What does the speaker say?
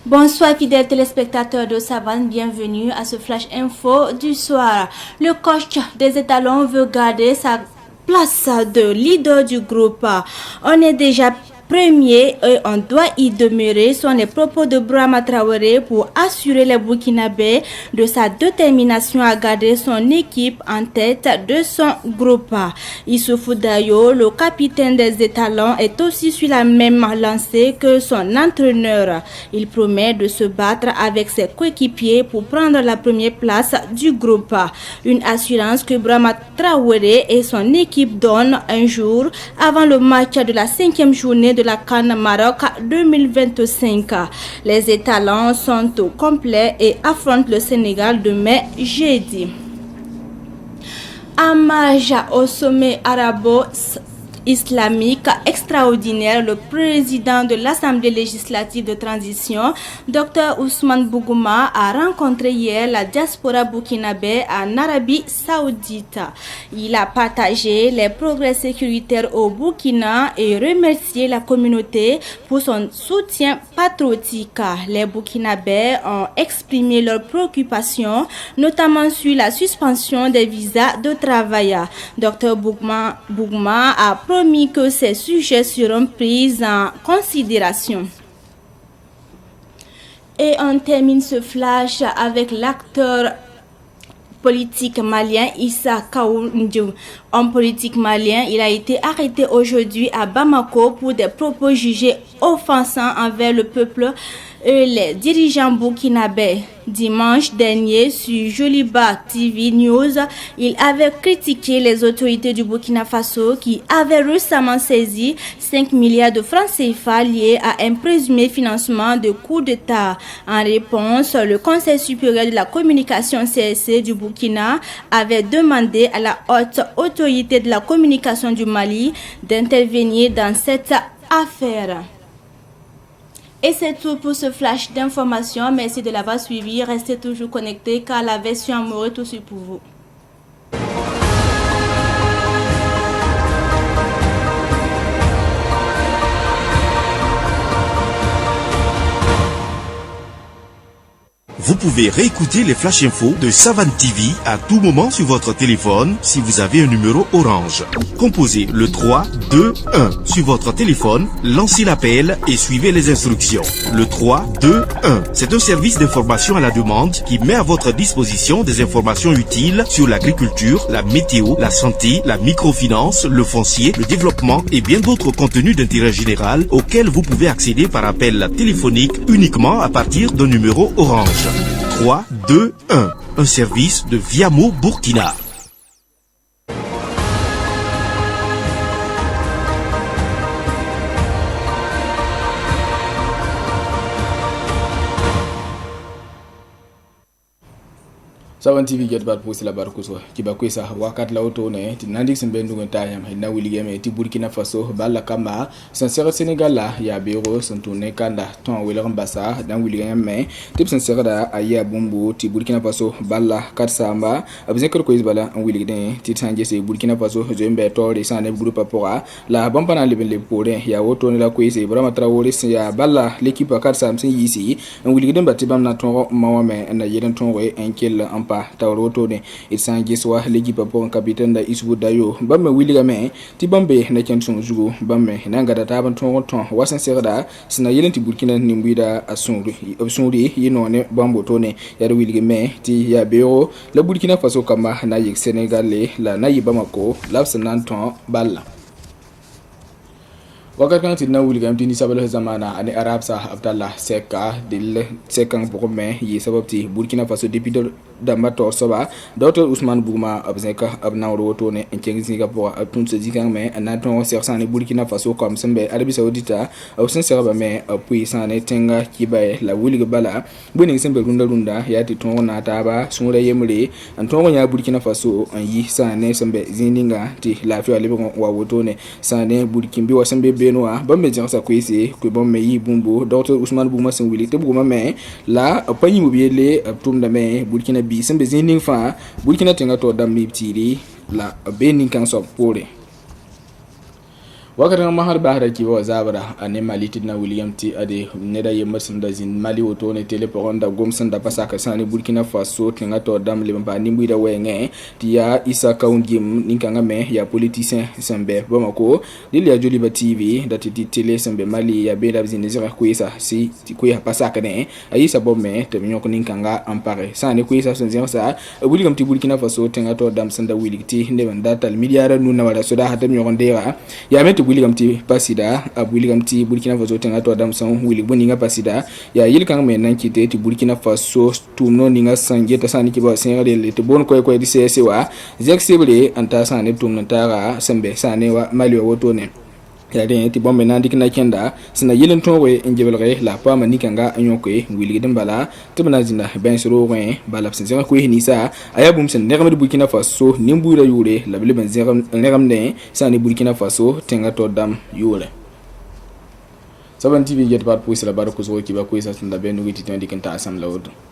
Bonsoir fidèles téléspectateurs de Savane, bienvenue à ce flash info du soir. Le coach des étalons veut garder sa place de leader du groupe. On est déjà premier et on doit y demeurer, sont les propos de Brahma Traoré pour assurer les Burkinabés de sa détermination à garder son équipe en tête de son groupe. Issoufou Dayo, le capitaine des étalons, est aussi sur la même lancée que son entraîneur. Il promet de se battre avec ses coéquipiers pour prendre la première place du groupe. Une assurance que Brahma Traoré et son équipe donnent un jour avant le match de la 5e journée de la CAN Maroc 2025. Les étalons sont au complet et affrontent le Sénégal demain jeudi. En marge au sommet arabo-islamique extraordinaire, le président de l'Assemblée législative de transition, Dr Ousmane Bougouma, a rencontré hier la diaspora burkinabé en Arabie Saoudite. Il a partagé les progrès sécuritaires au Burkina et remercié la communauté pour son soutien patriotique. Les Burkinabés ont exprimé leurs préoccupations, notamment sur la suspension des visas de travail. Dr Bougouma a promis que ces sujets seront pris en considération. Et on termine ce flash avec l'acteur politique malien Issa Kaoundou. Homme politique malien, il a été arrêté aujourd'hui à Bamako pour des propos jugés offensants envers le peuple et les dirigeants burkinabés. Dimanche dernier, sur Joliba TV News, il avait critiqué les autorités du Burkina Faso qui avaient récemment saisi 5 milliards de francs CFA liés à un présumé financement de coup d'État. En réponse, le Conseil supérieur de la communication CSC du Burkina avait demandé à la haute autorité de la communication du Mali d'intervenir dans cette affaire. Et c'est tout pour ce flash d'information. Merci de l'avoir suivi. Restez toujours connectés car la version amoureux est tout suite pour vous. Vous pouvez réécouter les flash infos de Savane TV à tout moment sur votre téléphone si vous avez un numéro orange. Composez le 3 2 1 sur votre téléphone, lancez l'appel et suivez les instructions. Le 3 2 1, c'est un service d'information à la demande qui met à votre disposition des informations utiles sur l'agriculture, la météo, la santé, la microfinance, le foncier, le développement et bien d'autres contenus d'intérêt général auxquels vous pouvez accéder par appel téléphonique uniquement à partir d'un numéro orange. 3, 2, 1. Un service de Viamo Burkina. Savane TV get bad post la barkuswa kibakwesa wakati la otone tinandik sembendu ngentayam hina wiligeme ti Burkina Faso balla kamba sansere Senegal la ya biro santune kanda ton wele mbasa dan wiligeme tip sansere da aya bumbu ti Burkina Faso balla katsamba abzenker ko izbala wiligde ti tanje se Burkina Faso jembe tori sane groupe pora la bampana lebele pore ya otone la ko ise Brahma Traoré ya balla l'équipe katsam sin yisi wiligde batibam na ton mawame na yeden ton we enkel ampa Taoroto ne itsangi swa l'équipe pour un capitaine da Issoufou Dayo bamme wiligame ti bambe na kenson jugo bamme nanga da taban ton wasan serda sina yelenti Burkina nimbuida asuri yinone bambo tone ya wiligame ti ya beo la Burkina Faso kama na yek Sénégalais la na yibamako la sananton balla wakati kan na wiligam tini sabala zamana ani arab sa Abdallah Seka dil sekan pokome yi sababti Burkina Faso depuis da mator soba Dr Ousmane Bougouma abzeka abnawro wotone enkengi pour tun se dikan me anaton sersan Burkina Faso comme sembe Arabie Saoudite au sen serba me puis sané tenga kibaye la wilig bala boni sembe runda yati ton na taba sunre yemre anton nya Burkina Faso an yi sané sembe zininga ti la fi ale wa wotone sané Burkimbi wa sembe benoa bamme jansa kwese ko bamme yi bumbo Dr Ousmane Bougouma sen wili te Bougouma me la panyi mobiele tum da me Burkina bi sembe zinin fa Burkina tenga to dam mi tiri la benin kan so pore wakati mahal bahra ki wa zabra ane mali tidna William ti ade neda yemerson da zin mali woto ne teleponda gomsan da pasaka sani Burkina Faso tinga to dam le mba nimbu da wenge ti ya Issa Kaungim ninkanga me ya politicien sembe Bamako dili ya Joliba TV da ti tele sembe mali ya beda zin zira kuisa si ti kuya pasaka ne ayisa bomme te nyoko ninkanga ampare sani kuisa son zira sa William ti Burkina Faso tinga to dam sanda wiliti ne banda tal miliara nuna wala soda hatam nyoko ndera ya met William ti pasida William ti Burkina Faso tenga to adam son Willy boninga pasida ya yil kan men nan kite ti Burkina Faso tumno ninga sanje ta sani ki ba senga de te bon koy di CC wa zek sebre anta sani tumno tara sembe sani wa mali woto ne ya de ti bombe nan dikna kenda sina yilin tonwe injebelre la pa manikanga anyoke Willy dembala tibna zina ben soro wen balap sen ko hinisa ayabum sen negamadu Burkina Faso nimbura yure la bele ben negamne sani Burkina Faso tenga to dam yure Savan TV get part pour la barre ko zo ki ba ko isa tunda ben nugi ti tan dikanta asam lawdo